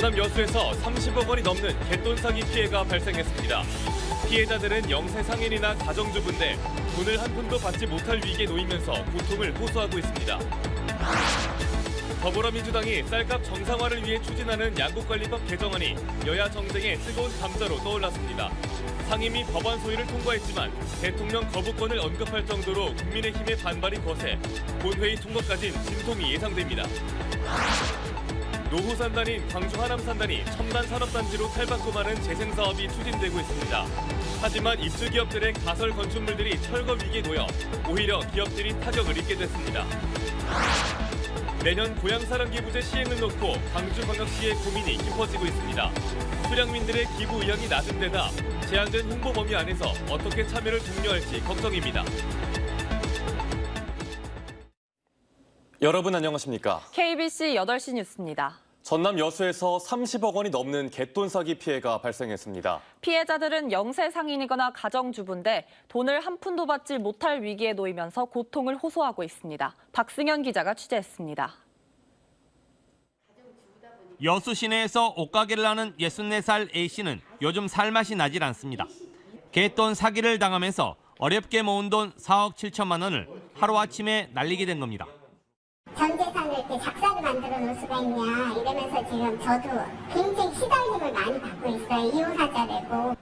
전남 여수에서 30억 원이 넘는 갯돈 사기 피해가 발생했습니다. 피해자들은 영세 상인이나 가정주부인데 돈을 한 푼도 받지 못할 위기에 놓이면서 고통을 호소하고 있습니다. 더불어민주당이 쌀값 정상화를 위해 추진하는 양국관리법 개정안이 여야 정쟁의 뜨거운 감자로 떠올랐습니다. 상임위 법안 소위를 통과했지만 대통령 거부권을 언급할 정도로 국민의힘의 반발이 거세 본회의 통과까진 진통이 예상됩니다. 노후 산단인 광주 하남 산단이 첨단 산업단지로 탈바꿈하는 재생사업이 추진되고 있습니다. 하지만 입주 기업들의 가설 건축물들이 철거 위기에 놓여 오히려 기업들이 타격을 입게 됐습니다. 내년 고향사랑기부제 시행을 놓고 광주광역시의 고민이 깊어지고 있습니다. 수량민들의 기부 의향이 낮은 데다 제한된 홍보 범위 안에서 어떻게 참여를 독려할지 걱정입니다. 여러분 안녕하십니까? KBC 8시 뉴스입니다. 전남 여수에서 30억 원이 넘는 갯돈 사기 피해가 발생했습니다. 피해자들은 영세 상인이거나 가정주부인데 돈을 한 푼도 받지 못할 위기에 놓이면서 고통을 호소하고 있습니다. 박승현 기자가 취재했습니다. 여수 시내에서 옷가게를 하는 64살 A씨는 요즘 살맛이 나질 않습니다. 갯돈 사기를 당하면서 어렵게 모은 돈 4억 7천만 원을 하루아침에 날리게 된 겁니다. 전 재산을 이렇게 작사를 만들어 놓을 수가 있냐 이러면서 지금 저도 굉장히 시달림을 많이 받고 있어요. 이혼하자 되고.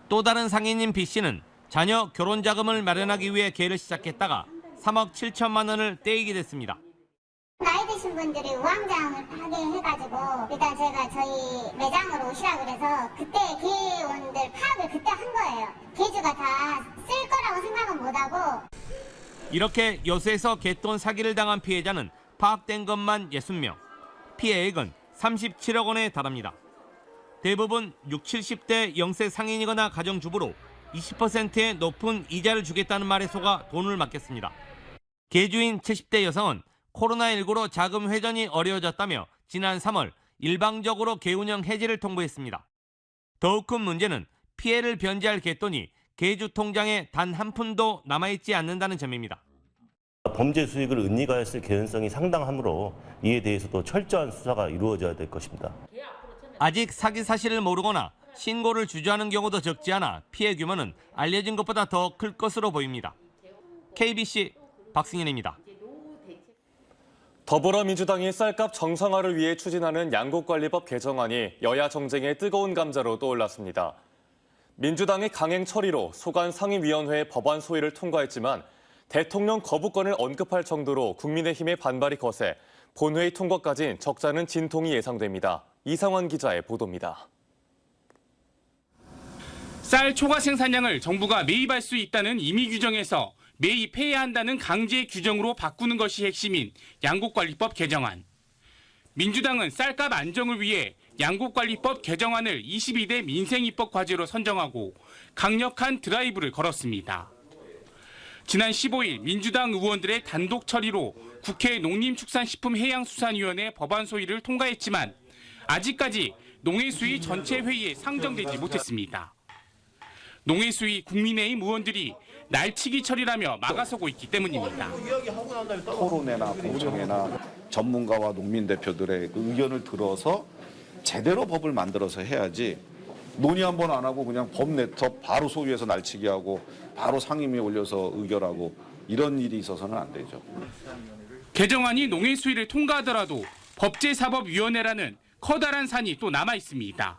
또 다른 상인인 B씨는 자녀 결혼 자금을 마련하기 위해 계를 시작했다가 3억 7천만 원을 떼이게 됐습니다. 나이 드신 분들이 우왕좌왕을 하게 해가지고 일단 제가 저희 매장으로 오시라 그래서 그때 개원들 파악을 그때 한 거예요. 개주가 다 쓸 거라고 생각은 못하고. 이렇게 여수에서 갯돈 사기를 당한 피해자는 파악된 것만 60명, 피해액은 37억 원에 달합니다. 대부분 60, 70대 영세 상인이거나 가정주부로 20%의 높은 이자를 주겠다는 말에 속아 돈을 맡겼습니다. 개주인 70대 여성은 코로나19로 자금 회전이 어려워졌다며 지난 3월 일방적으로 개운형 해지를 통보했습니다. 더욱 큰 문제는 피해를 변제할 갯돈이 개주 통장에 단 한 푼도 남아있지 않는다는 점입니다. 범죄 수익을 은닉하였을 개연성이 상당하므로 이에 대해서도 철저한 수사가 이루어져야 될 것입니다. 아직 사기 사실을 모르거나 신고를 주저하는 경우도 적지 않아 피해 규모는 알려진 것보다 더 클 것으로 보입니다. KBC 박승현입니다. 더불어민주당이 쌀값 정상화를 위해 추진하는 양국관리법 개정안이 여야 정쟁의 뜨거운 감자로 떠올랐습니다. 민주당의 강행 처리로 소관 상임위원회 법안 소위를 통과했지만 대통령 거부권을 언급할 정도로 국민의힘의 반발이 거세 본회의 통과까진 적잖은 진통이 예상됩니다. 이상환 기자의 보도입니다. 쌀 초과 생산량을 정부가 매입할 수 있다는 임의 규정에서 매입해야 한다는 강제 규정으로 바꾸는 것이 핵심인 양국관리법 개정안. 민주당은 쌀값 안정을 위해 양국관리법 개정안을 22대 민생입법 과제로 선정하고 강력한 드라이브를 걸었습니다. 지난 15일 민주당 의원들의 단독 처리로 국회 농림축산식품해양수산위원회 법안 소위를 통과했지만 아직까지 농해수위 전체 회의에 상정되지 못했습니다. 농해수위 국민의힘 의원들이 날치기 처리라며 막아서고 있기 때문입니다. 토론회나 공청회나 전문가와 농민 대표들의 의견을 들어서 제대로 법을 만들어서 해야지 논의 한 번 안 하고 그냥 법 내터 바로 소위에서 날치기 하고 바로 상임위에 올려서 의결하고 이런 일이 있어서는 안 되죠. 개정안이 농해수위를 통과하더라도 법제사법위원회라는 커다란 산이 또 남아 있습니다.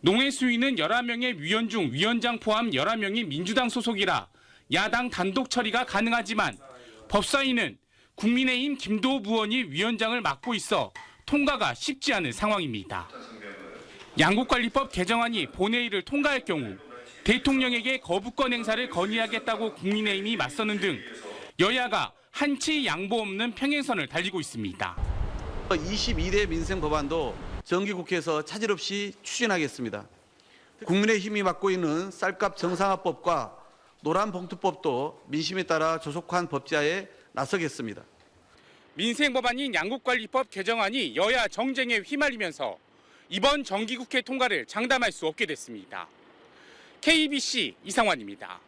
농해수위는 11명의 위원 중 위원장 포함 11명이 민주당 소속이라 야당 단독 처리가 가능하지만 법사위는 국민의힘 김도우 의원이 위원장을 맡고 있어 통과가 쉽지 않은 상황입니다. 양국관리법 개정안이 본회의를 통과할 경우 대통령에게 거부권 행사를 건의하겠다고 국민의힘이 맞서는 등 여야가 한치 양보 없는 평행선을 달리고 있습니다. 22대 민생 법안도 정기국회에서 차질 없이 추진하겠습니다. 국민의힘이 맡고 있는 쌀값 정상화법과 노란봉투법도 민심에 따라 조속한 법제화에 나서겠습니다. 민생 법안인 양국관리법 개정안이 여야 정쟁에 휘말리면서 이번 정기국회 통과를 장담할 수 없게 됐습니다. KBC 이상환입니다.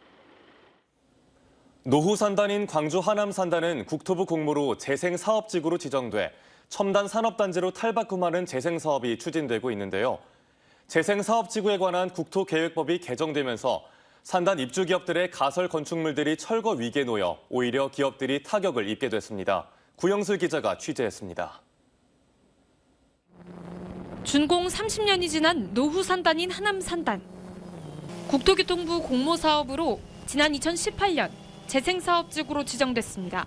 노후 산단인 광주 하남 산단은 국토부 공모로 재생사업지구로 지정돼 첨단 산업단지로 탈바꿈하는 재생사업이 추진되고 있는데요. 재생사업지구에 관한 국토계획법이 개정되면서 산단 입주기업들의 가설 건축물들이 철거 위기에 놓여 오히려 기업들이 타격을 입게 됐습니다. 구영슬 기자가 취재했습니다. 준공 30년이 지난 노후 산단인 하남 산단. 국토교통부 공모 사업으로 지난 2018년 재생사업지구로 지정됐습니다.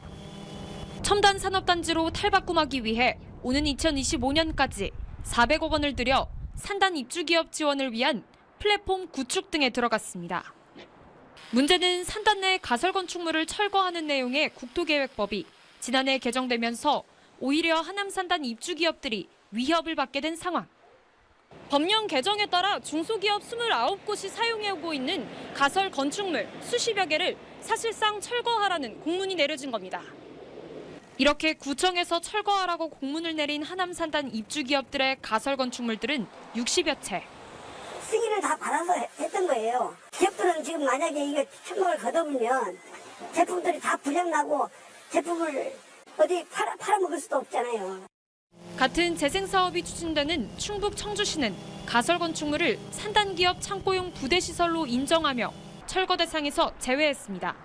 첨단 산업단지로 탈바꿈하기 위해 오는 2025년까지 400억 원을 들여 산단 입주기업 지원을 위한 플랫폼 구축 등에 들어갔습니다. 문제는 산단 내 가설 건축물을 철거하는 내용의 국토계획법이 지난해 개정되면서 오히려 하남 산단 입주기업들이 위협을 받게 된 상황. 법령 개정에 따라 중소기업 29곳이 사용해오고 있는 가설 건축물 수십여 개를 사실상 철거하라는 공문이 내려진 겁니다. 이렇게 구청에서 철거하라고 공문을 내린 하남 산단 입주기업들의 가설 건축물들은 60여 채. 승인을 다 받아서 했던 거예요. 기업들은 지금 만약에 이게 천막을 걷어보면 제품들이 다 불량나고 제품을 어디 팔아먹을 수도 없잖아요. 같은 재생사업이 추진되는 충북 청주시는 가설 건축물을 산단기업 창고용 부대시설로 인정하며 철거 대상에서 제외했습니다.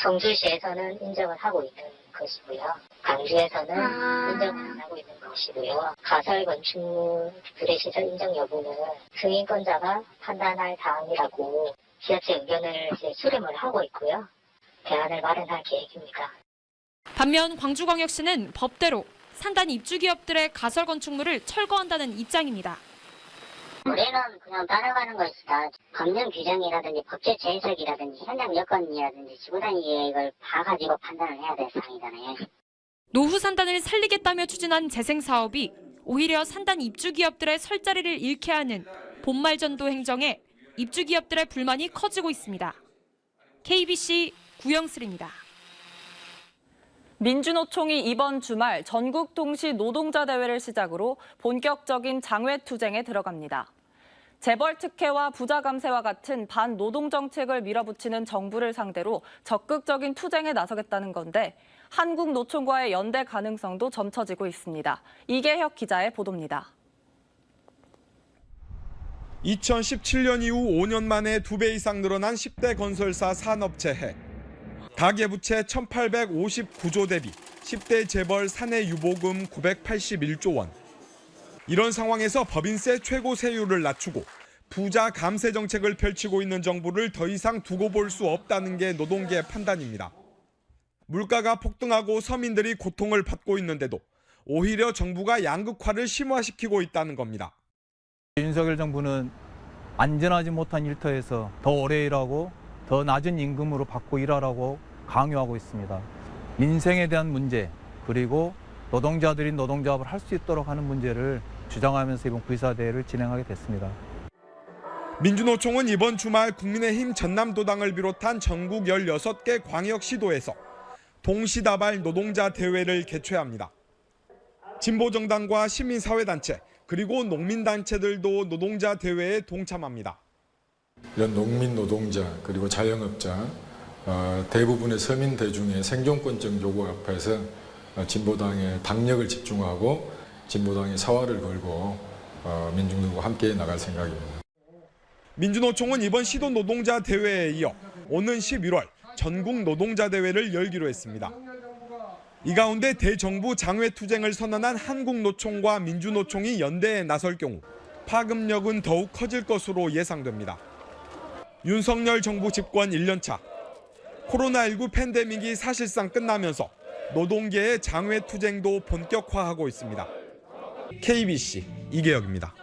청주시에서는 인정을 하고 있는 것이고요. 광주에서는 인정을 안 하고 있는 것이고요. 가설 건축물 부대시설 인정 여부는 승인권자가 판단할 사항이라고 지자체 의견을 수렴을 하고 있고요. 대안을 마련할 계획입니다. 반면 광주광역시는 법대로 산단 입주기업들의 가설 건축물을 철거한다는 입장입니다. 우리는 그냥 따라가는 것이다. 법령 규정이라든지 법제처 해석이라든지 현장 여건이라든지 지구단위 계획을 봐가지고 판단을 해야 될 사항이잖아요. 노후 산단을 살리겠다며 추진한 재생사업이 오히려 산단 입주기업들의 설 자리를 잃게 하는 본말전도 행정에 입주기업들의 불만이 커지고 있습니다. KBC 구영슬입니다. 민주노총이 이번 주말 전국 동시 노동자 대회를 시작으로 본격적인 장외 투쟁에 들어갑니다. 재벌 특혜와 부자 감세와 같은 반노동 정책을 밀어붙이는 정부를 상대로 적극적인 투쟁에 나서겠다는 건데 한국노총과의 연대 가능성도 점쳐지고 있습니다. 이계혁 기자의 보도입니다. 2017년 이후 5년 만에 2배 이상 늘어난 10대 건설사 산업재해. 가계부채 1,859조 대비 10대 재벌 사내 유보금 981조 원. 이런 상황에서 법인세 최고 세율을 낮추고 부자 감세 정책을 펼치고 있는 정부를 더 이상 두고 볼 수 없다는 게 노동계의 판단입니다. 물가가 폭등하고 서민들이 고통을 받고 있는데도 오히려 정부가 양극화를 심화시키고 있다는 겁니다. 윤석열 정부는 안전하지 못한 일터에서 더 오래 일하고 더 낮은 임금으로 받고 일하라고 강요하고 있습니다. 민생에 대한 문제 그리고 노동자들이 노동조합을 할 수 있도록 하는 문제를 주장하면서 이번 구의사대회를 진행하게 됐습니다. 민주노총은 이번 주말 국민의힘 전남도당을 비롯한 전국 16개 광역시도에서 동시다발 노동자 대회를 개최합니다. 진보정당과 시민사회단체 그리고 농민단체들도 노동자 대회에 동참합니다. 이런 농민 노동자 그리고 자영업자 대부분의 서민 대중의 생존권적 요구 앞에서 진보당의 당력을 집중하고 진보당의 사활을 걸고 민중들과 함께 나갈 생각입니다. 민주노총은 이번 시도 노동자 대회에 이어 오는 11월 전국 노동자 대회를 열기로 했습니다. 이 가운데 대정부 장외 투쟁을 선언한 한국노총과 민주노총이 연대에 나설 경우 파급력은 더욱 커질 것으로 예상됩니다. 윤석열 정부 집권 1년차, 코로나19 팬데믹이 사실상 끝나면서 노동계의 장외 투쟁도 본격화하고 있습니다. KBC 이계혁입니다.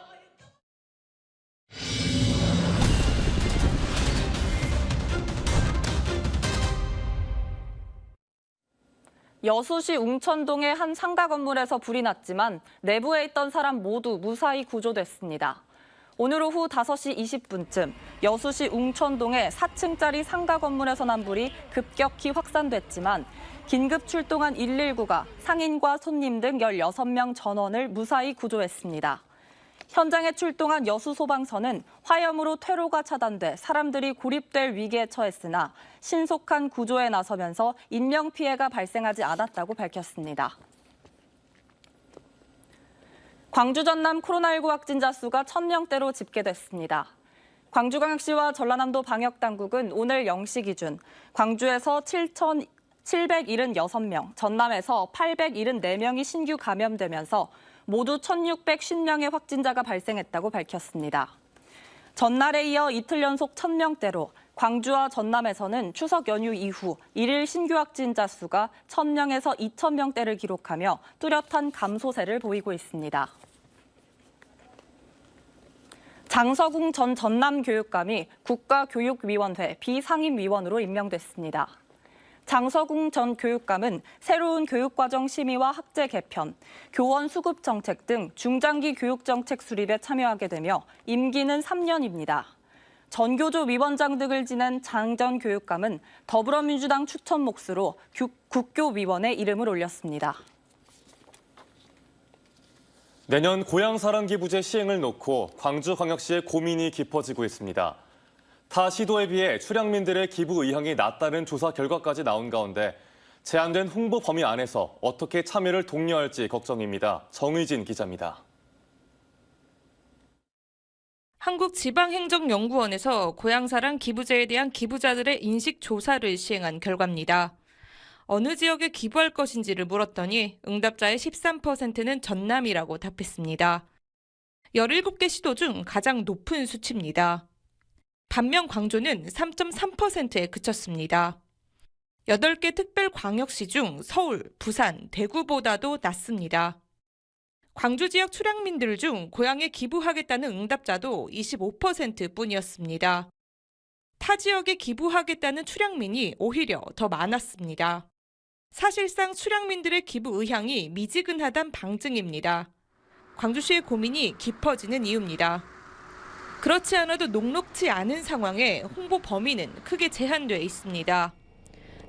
여수시 웅천동의 한 상가 건물에서 불이 났지만 내부에 있던 사람 모두 무사히 구조됐습니다. 오늘 오후 5시 20분쯤 여수시 웅천동의 4층짜리 상가 건물에서 난 불이 급격히 확산됐지만 긴급 출동한 119가 상인과 손님 등 16명 전원을 무사히 구조했습니다. 현장에 출동한 여수소방서는 화염으로 퇴로가 차단돼 사람들이 고립될 위기에 처했으나 신속한 구조에 나서면서 인명피해가 발생하지 않았다고 밝혔습니다. 광주 전남 코로나19 확진자 수가 1,000명대로 집계됐습니다. 광주광역시와 전라남도 방역당국은 오늘 0시 기준 광주에서 7,776명, 전남에서 874명이 신규 감염되면서 모두 1,650명의 확진자가 발생했다고 밝혔습니다. 전날에 이어 이틀 연속 1,000명대로 광주와 전남에서는 추석 연휴 이후 일일 신규 확진자 수가 1,000명에서 2,000명대를 기록하며 뚜렷한 감소세를 보이고 있습니다. 장서궁 전 전남교육감이 국가교육위원회 비상임위원으로 임명됐습니다. 장서궁 전 교육감은 새로운 교육과정 심의와 학제 개편, 교원 수급 정책 등 중장기 교육 정책 수립에 참여하게 되며 임기는 3년입니다. 전교조 위원장 등을 지낸 장 전 교육감은 더불어민주당 추천 몫으로 국교위원회 이름을 올렸습니다. 내년 고향사랑 기부제 시행을 놓고 광주광역시의 고민이 깊어지고 있습니다. 타 시도에 비해 출향민들의 기부 의향이 낮다는 조사 결과까지 나온 가운데 제한된 홍보 범위 안에서 어떻게 참여를 독려할지 걱정입니다. 정의진 기자입니다. 한국지방행정연구원에서 고향사랑 기부제에 대한 기부자들의 인식 조사를 시행한 결과입니다. 어느 지역에 기부할 것인지를 물었더니 응답자의 13%는 전남이라고 답했습니다. 17개 시도 중 가장 높은 수치입니다. 반면 광주는 3.3%에 그쳤습니다. 8개 특별광역시 중 서울, 부산, 대구보다도 낮습니다. 광주 지역 출향민들 중 고향에 기부하겠다는 응답자도 25%뿐이었습니다. 타 지역에 기부하겠다는 출향민이 오히려 더 많았습니다. 사실상 출향민들의 기부 의향이 미지근하단 방증입니다. 광주시의 고민이 깊어지는 이유입니다. 그렇지 않아도 녹록지 않은 상황에 홍보 범위는 크게 제한돼 있습니다.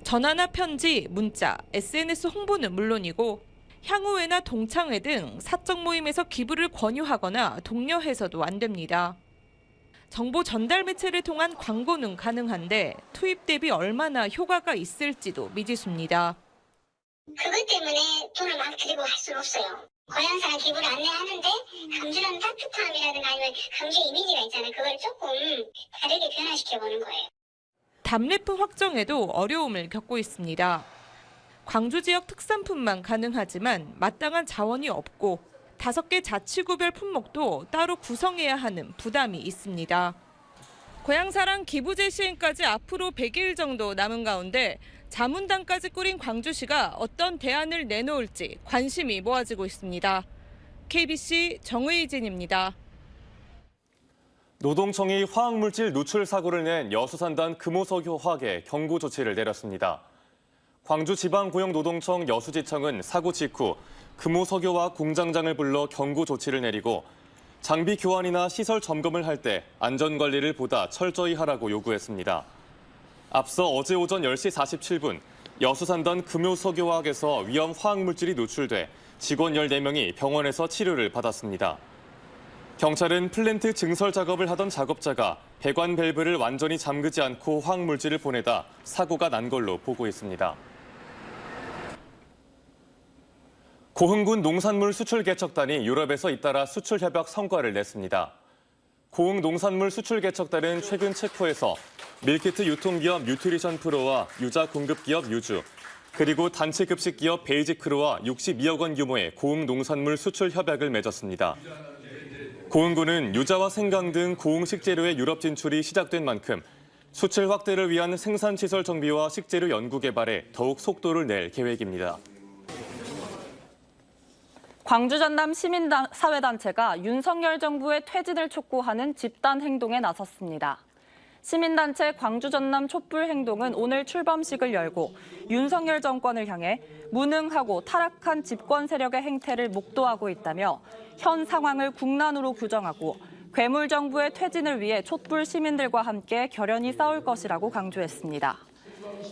전화나 편지, 문자, SNS 홍보는 물론이고 향후회나 동창회 등 사적 모임에서 기부를 권유하거나 독려해서도 안 됩니다. 정보 전달 매체를 통한 광고는 가능한데 투입 대비 얼마나 효과가 있을지도 미지수입니다. 그것 때문에 돈을 막 드리고 할 수는 없어요. 고향사랑 기부를 안내하는데 광주는 따뜻함이라든가 아니면 광주의 이미지가 있잖아요. 그걸 조금 다르게 변화시켜보는 거예요. 답례프 확정에도 어려움을 겪고 있습니다. 광주 지역 특산품만 가능하지만 마땅한 자원이 없고 5개 자치구별 품목도 따로 구성해야 하는 부담이 있습니다. 고향사랑 기부제 시행까지 앞으로 100일 정도 남은 가운데 자문단까지 꾸린 광주시가 어떤 대안을 내놓을지 관심이 모아지고 있습니다. KBC 정의진입니다. 노동청이 화학물질 누출 사고를 낸 여수산단 금호석유 화학에 경고 조치를 내렸습니다. 광주지방고용노동청 여수지청은 사고 직후 금호석유화학 공장장을 불러 경고 조치를 내리고 장비 교환이나 시설 점검을 할 때 안전관리를 보다 철저히 하라고 요구했습니다. 앞서 어제 오전 10시 47분 여수산단 금호석유화학에서 위험 화학물질이 누출돼 직원 14명이 병원에서 치료를 받았습니다. 경찰은 플랜트 증설 작업을 하던 작업자가 배관 밸브를 완전히 잠그지 않고 화학물질을 보내다 사고가 난 걸로 보고 있습니다. 고흥군 농산물 수출개척단이 유럽에서 잇따라 수출 협약 성과를 냈습니다. 고흥 농산물 수출개척단은 최근 체코에서 밀키트 유통기업 뉴트리션 프로와 유자 공급기업 유주, 그리고 단체 급식기업 베이지크루와 62억 원 규모의 고흥 농산물 수출 협약을 맺었습니다. 고흥군은 유자와 생강 등 고흥 식재료의 유럽 진출이 시작된 만큼 수출 확대를 위한 생산시설 정비와 식재료 연구 개발에 더욱 속도를 낼 계획입니다. 광주 전남 시민사회단체가 윤석열 정부의 퇴진을 촉구하는 집단 행동에 나섰습니다. 시민단체 광주 전남 촛불행동은 오늘 출범식을 열고 윤석열 정권을 향해 무능하고 타락한 집권 세력의 행태를 목도하고 있다며 현 상황을 국난으로 규정하고 괴물 정부의 퇴진을 위해 촛불 시민들과 함께 결연히 싸울 것이라고 강조했습니다.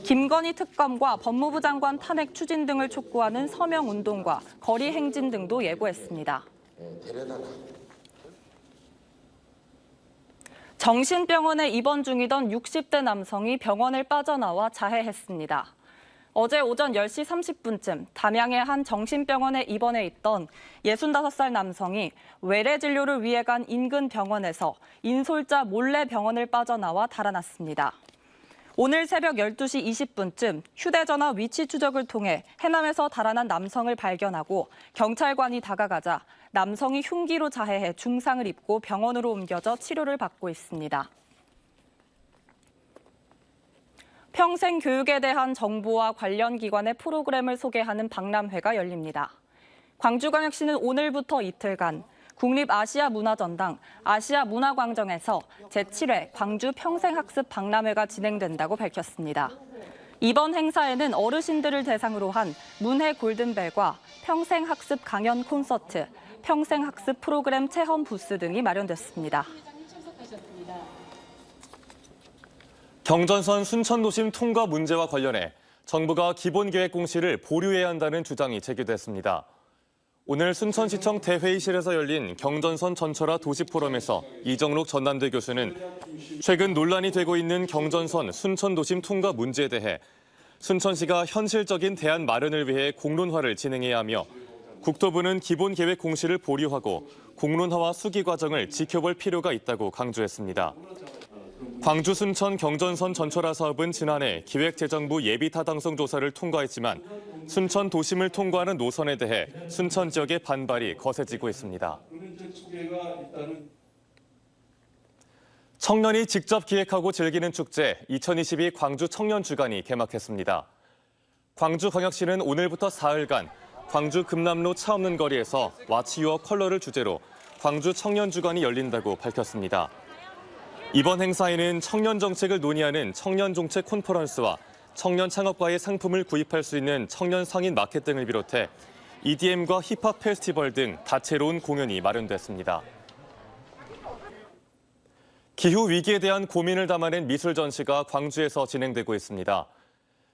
김건희 특검과 법무부 장관 탄핵 추진 등을 촉구하는 서명운동과 거리 행진 등도 예고했습니다. 정신병원에 입원 중이던 60대 남성이 병원을 빠져나와 자해했습니다. 어제 오전 10시 30분쯤 담양의 한 정신병원에 입원해 있던 65살 남성이 외래 진료를 위해 간 인근 병원에서 인솔자 몰래 병원을 빠져나와 달아났습니다. 오늘 새벽 12시 20분쯤 휴대전화 위치 추적을 통해 해남에서 달아난 남성을 발견하고 경찰관이 다가가자 남성이 흉기로 자해해 중상을 입고 병원으로 옮겨져 치료를 받고 있습니다. 평생 교육에 대한 정보와 관련 기관의 프로그램을 소개하는 박람회가 열립니다. 광주광역시는 오늘부터 이틀간 국립아시아문화전당 아시아문화광장에서 제7회 광주 평생학습 박람회가 진행된다고 밝혔습니다. 이번 행사에는 어르신들을 대상으로 한 문해 골든벨과 평생학습 강연 콘서트, 평생학습 프로그램 체험 부스 등이 마련됐습니다. 경전선 순천도심 통과 문제와 관련해 정부가 기본계획 공시를 보류해야 한다는 주장이 제기됐습니다. 오늘 순천시청 대회의실에서 열린 경전선 전철화 도시포럼에서 이정록 전남대 교수는 최근 논란이 되고 있는 경전선 순천도심 통과 문제에 대해 순천시가 현실적인 대안 마련을 위해 공론화를 진행해야 하며 국토부는 기본계획 공시를 보류하고 공론화와 수기 과정을 지켜볼 필요가 있다고 강조했습니다. 광주 순천 경전선 전철화 사업은 지난해 기획재정부 예비타당성 조사를 통과했지만 순천 도심을 통과하는 노선에 대해 순천 지역의 반발이 거세지고 있습니다. 청년이 직접 기획하고 즐기는 축제 2022 광주 청년주간이 개막했습니다. 광주광역시는 오늘부터 사흘간 광주 금남로 차 없는 거리에서 What's Your Color를 주제로 광주 청년주간이 열린다고 밝혔습니다. 이번 행사에는 청년 정책을 논의하는 청년 정책 콘퍼런스와 청년 창업과의 상품을 구입할 수 있는 청년 상인 마켓 등을 비롯해 EDM과 힙합 페스티벌 등 다채로운 공연이 마련됐습니다. 기후 위기에 대한 고민을 담아낸 미술 전시가 광주에서 진행되고 있습니다.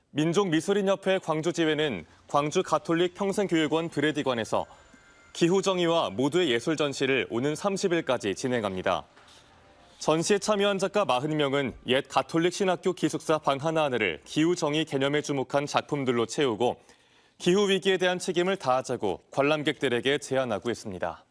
민족미술인협회 광주지회는 광주 가톨릭 평생교육원 브레디관에서 기후 정의와 모두의 예술 전시를 오는 30일까지 진행합니다. 전시에 참여한 작가 40명은 옛 가톨릭 신학교 기숙사 방 하나하나를 기후정의 개념에 주목한 작품들로 채우고 기후위기에 대한 책임을 다하자고 관람객들에게 제안하고 있습니다.